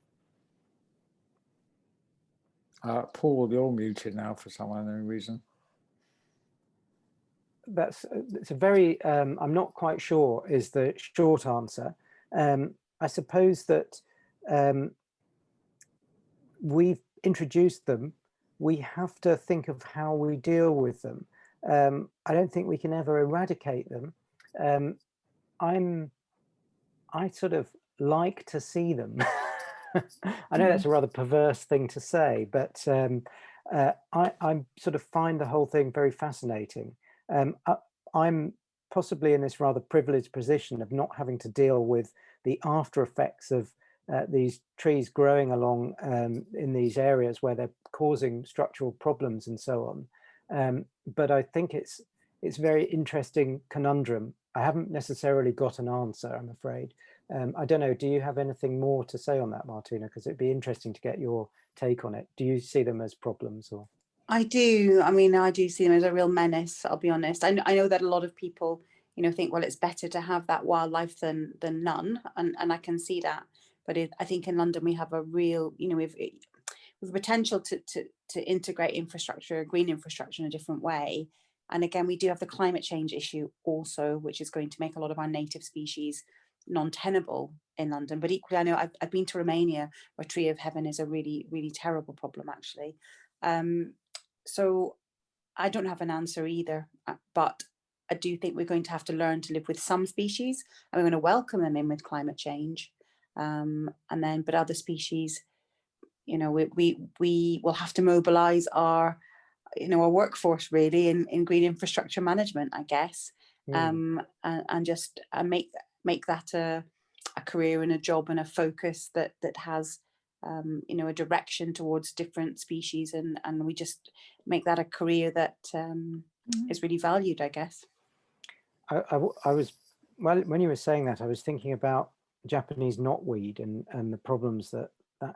Paul, you're muted now for some unknown reason. It's a very, I'm not quite sure is the short answer. I suppose that we've introduced them. We have to think of how we deal with them. I don't think we can ever eradicate them. I sort of like to see them. I know that's a rather perverse thing to say, but I sort of find the whole thing very fascinating. I'm possibly in this rather privileged position of not having to deal with the after effects of these trees growing along in these areas where they're causing structural problems and so on. But I think it's very interesting conundrum. I haven't necessarily got an answer, I'm afraid. I don't know, do you have anything more to say on that, Martina? Because it'd be interesting to get your take on it. Do you see them as problems or? I do. I mean, I do see them as a real menace, I'll be honest. I know that a lot of people, think, well, it's better to have that wildlife than none. And I can see that. But I think in London, we have a real, we've potential to integrate infrastructure, green infrastructure in a different way. And again, we do have the climate change issue also, which is going to make a lot of our native species non-tenable in London. But equally, I know I've been to Romania, where Tree of Heaven is a really, really terrible problem, actually. So I don't have an answer either, but I do think we're going to have to learn to live with some species, and we're going to welcome them in with climate change. But other species, we will have to mobilize our workforce really in green infrastructure management, I guess, and just make that a career and a job and a focus that has a direction towards different species, and we just make that a career that is really valued, I guess. I was, well, when you were saying that, I was thinking about Japanese knotweed and the problems that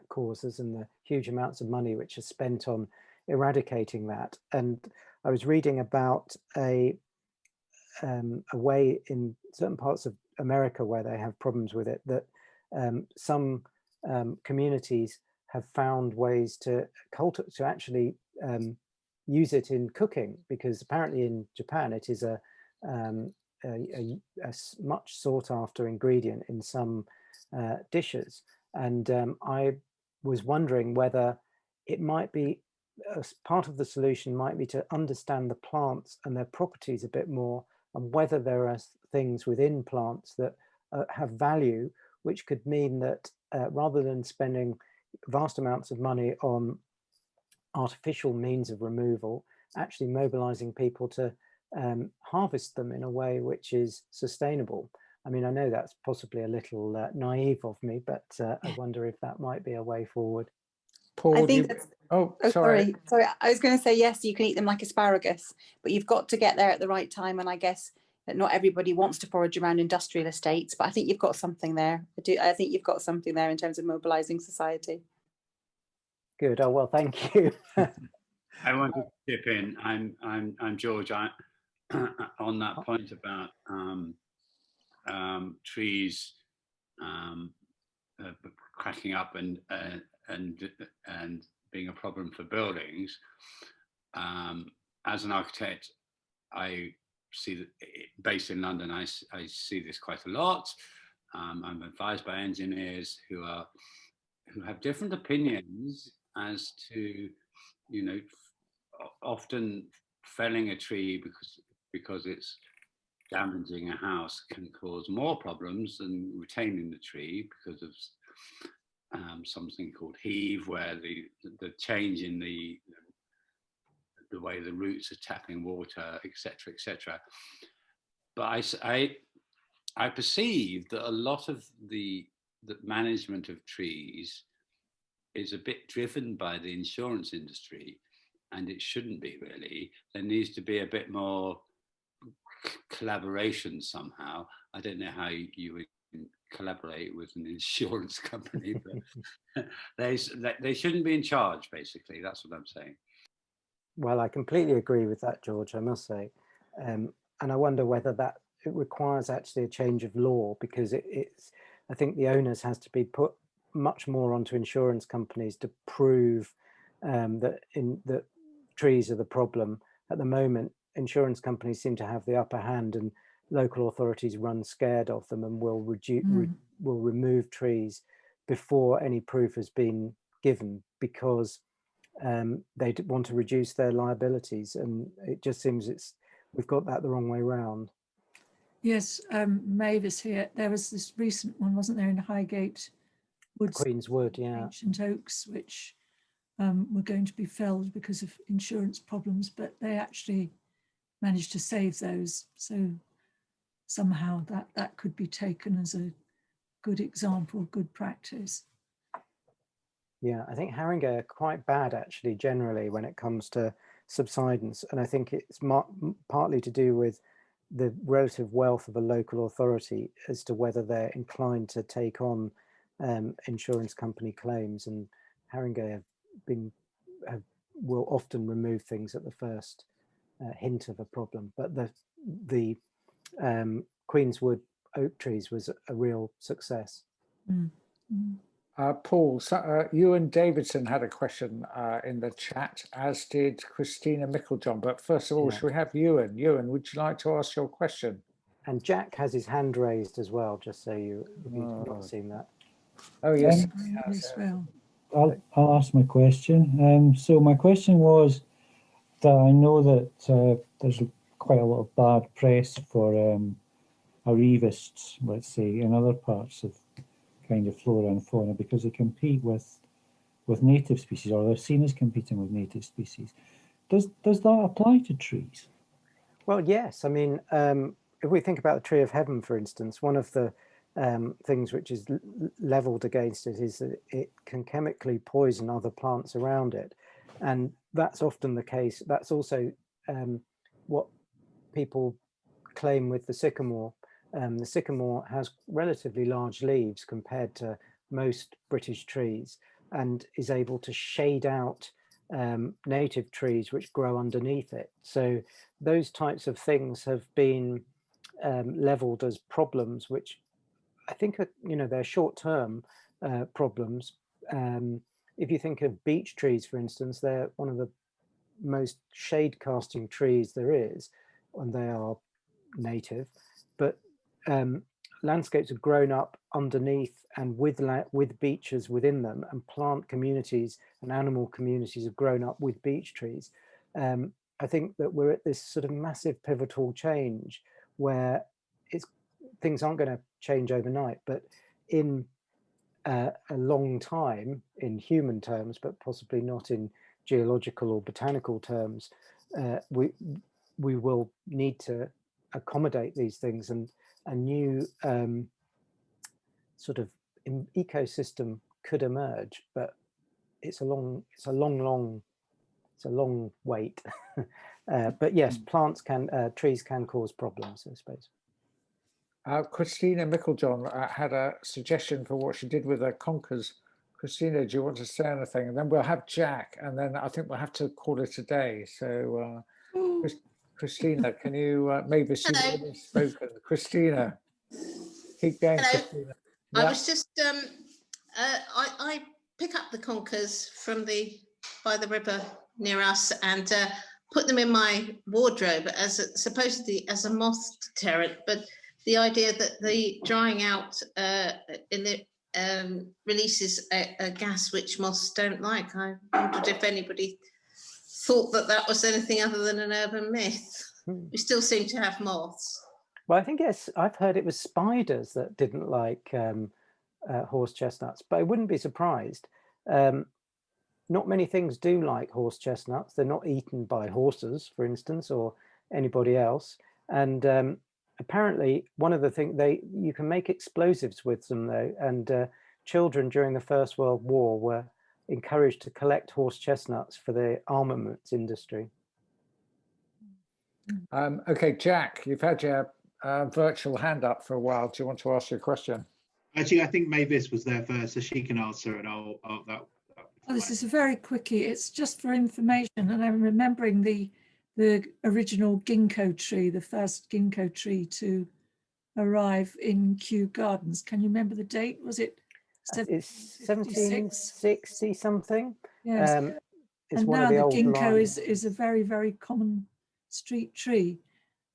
causes and the huge amounts of money which are spent on eradicating that. And I was reading about a way in certain parts of America where they have problems with it, that some communities have found ways to actually use it in cooking, because apparently in Japan it is a much sought after ingredient in some dishes. And I was wondering whether it might be part of the solution might be to understand the plants and their properties a bit more, and whether there are things within plants that have value, which could mean that rather than spending vast amounts of money on artificial means of removal, actually mobilizing people to harvest them in a way which is sustainable. I mean, I know that's possibly a little naive of me, but I wonder if that might be a way forward. Paul, I think sorry. I was going to say, yes, you can eat them like asparagus, but you've got to get there at the right time. And I guess that not everybody wants to forage around industrial estates, but I think you've got something there. I think you've got something there in terms of mobilizing society. Good. Oh well, thank you. I want to chip in. I'm George. On that point about trees cracking up and being a problem for buildings. As an architect, I see that based in London, I see this quite a lot. I'm advised by engineers who have different opinions as to, often felling a tree because it's damaging a house can cause more problems than retaining the tree because of something called heave, where the change in the way the roots are tapping water, etc., etc. But I perceive that a lot of the management of trees is a bit driven by the insurance industry, and it shouldn't be really. There needs to be a bit more collaboration somehow. I don't know how you would collaborate with an insurance company, but they shouldn't be in charge, basically. That's what I'm saying. Well, I completely agree with that, George, I must say. And I wonder whether it requires actually a change of law, because I think the onus has to be put much more onto insurance companies to prove that trees are the problem. At the moment, insurance companies seem to have the upper hand, and local authorities run scared of them and will will remove trees before any proof has been given, because they want to reduce their liabilities, and it just seems we've got that the wrong way round. Yes, Mavis here. There was this recent one, wasn't there, in Highgate Woods, Queen's Wood, yeah, ancient oaks, which were going to be felled because of insurance problems, but they actually managed to save those. So somehow that could be taken as a good example, good practice. Yeah, I think haringey are quite bad actually generally when it comes to subsidence, and I think it's partly to do with the relative wealth of a local authority as to whether they're inclined to take on insurance company claims, and haringey will often remove things at the first hint of a problem. But the Queenswood oak trees was a real success. Paul, Ewan Davidson had a question in the chat, as did Christina Micklejohn. But first of all, should we have Ewan? Ewan, would you like to ask your question? And Jack has his hand raised as well, just so if you've not seen that. Oh, yes. Yes, well. I'll ask my question. So my question was that I know that there's quite a lot of bad press for arrivists, let's say, in other parts of kind of flora and fauna, because they compete with native species, or they're seen as competing with native species. Does that apply to trees? Well, yes. I mean, if we think about the tree of heaven, for instance, one of the things which is leveled against it is that it can chemically poison other plants around it, and that's often the case. That's also what people claim with the sycamore. The sycamore has relatively large leaves compared to most British trees, and is able to shade out native trees which grow underneath it. So those types of things have been leveled as problems, which I think are, they're short-term problems. If you think of beech trees, for instance, they're one of the most shade-casting trees there is, and they are native, but landscapes have grown up underneath and with beeches within them, and plant communities and animal communities have grown up with beech trees. I think that we're at this sort of massive pivotal change where things aren't going to change overnight, but in a long time, in human terms, but possibly not in geological or botanical terms, we will need to accommodate these things, and a new sort of ecosystem could emerge, but it's a long wait. But yes, trees can cause problems, I suppose. Christina Micklejohn had a suggestion for what she did with her conkers. Christina, do you want to say anything? And then we'll have Jack, and then I think we'll have to call it a day. So, Christina, can you, maybe she's already spoken. Christina, keep going. Hello. Christina. I was just, I pick up the conkers by the river near us and put them in my wardrobe supposedly as a moth deterrent, but the idea that the drying out releases a gas which moths don't like. I wondered if anybody thought that was anything other than an urban myth. We still seem to have moths. Well, I think I've heard it was spiders that didn't like horse chestnuts, but I wouldn't be surprised. Not many things do like horse chestnuts. They're not eaten by horses, for instance, or anybody else. And apparently, one of the things you can make explosives with them, though. And children during the First World War were encouraged to collect horse chestnuts for the armaments industry. Okay, Jack, you've had your virtual hand up for a while. Do you want to ask your question? Actually, I think Mavis was there first, so she can answer, and This is a very quickie. It's just for information, and I'm remembering the original ginkgo tree, the first ginkgo tree to arrive in Kew Gardens. Can you remember the date? Was it? It's 1760 something. Yes. It's and one now of the the old ginkgo lines. is a very, very common street tree.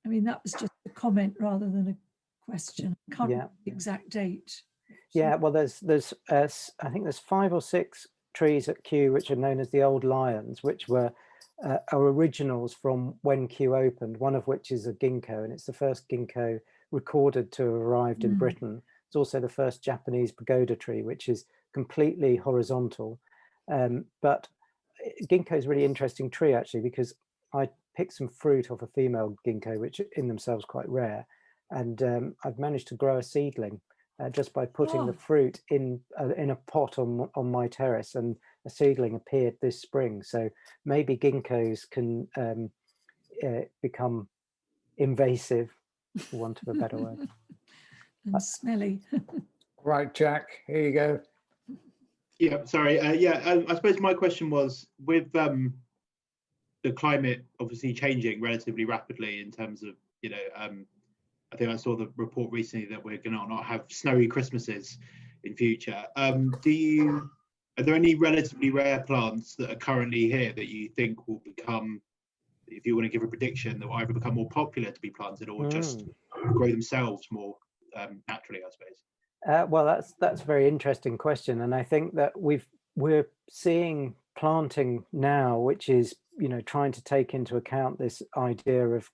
I mean, that was just a comment rather than a question. I can't Yeah. remember the exact date. Yeah, well, there's I think there's 5 or 6 trees at Kew which are known as the Old Lions, which were are originals from when Kew opened. One of which is a ginkgo, and it's the first ginkgo recorded to have arrived in Britain. It's also the first Japanese pagoda tree, which is completely horizontal. But ginkgo is a really interesting tree actually, because I picked some fruit off a female ginkgo, which in themselves quite rare, and I've managed to grow a seedling just by putting the fruit in a pot on my terrace, and a seedling appeared this spring. So maybe ginkgos can become invasive, for want of a better word. And smelly. Right, Jack, here you go. Yeah, sorry. I suppose my question was, with the climate obviously changing relatively rapidly in terms of, I think I saw the report recently that we're going to not have snowy Christmases in future. Are there any relatively rare plants that are currently here that you think will become, if you want to give a prediction, that will either become more popular to be planted or just grow themselves more naturally, I suppose? Well, that's a very interesting question, and I think that we're seeing planting now, which is trying to take into account this idea of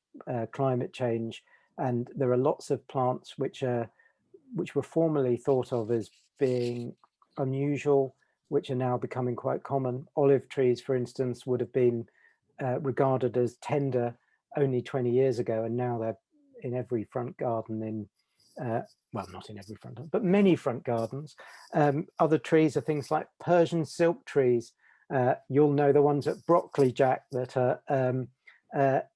climate change, and there are lots of plants which were formerly thought of as being unusual, which are now becoming quite common. Olive trees, for instance, would have been regarded as tender only 20 years ago, and now they're in every front garden in well, not in every front, but many front gardens. Other trees are things like Persian silk trees. You'll know the ones at Brockley, Jack, that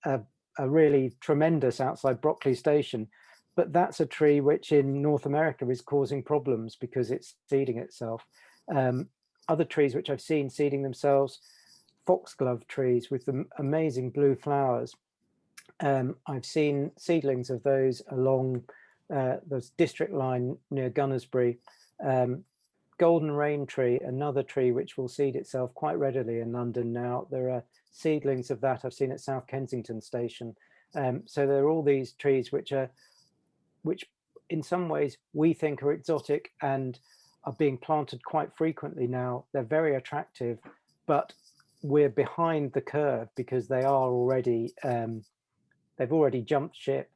are really tremendous outside Brockley Station. But that's a tree which in North America is causing problems because it's seeding itself. Other trees which I've seen seeding themselves, foxglove trees with the amazing blue flowers. I've seen seedlings of those along the district line near Gunnersbury. Golden rain tree, another tree which will seed itself quite readily in London now. There are seedlings of that I've seen at South Kensington Station. So there are all these trees which in some ways we think are exotic and are being planted quite frequently now. They're very attractive, but we're behind the curve because they are already they've already jumped ship,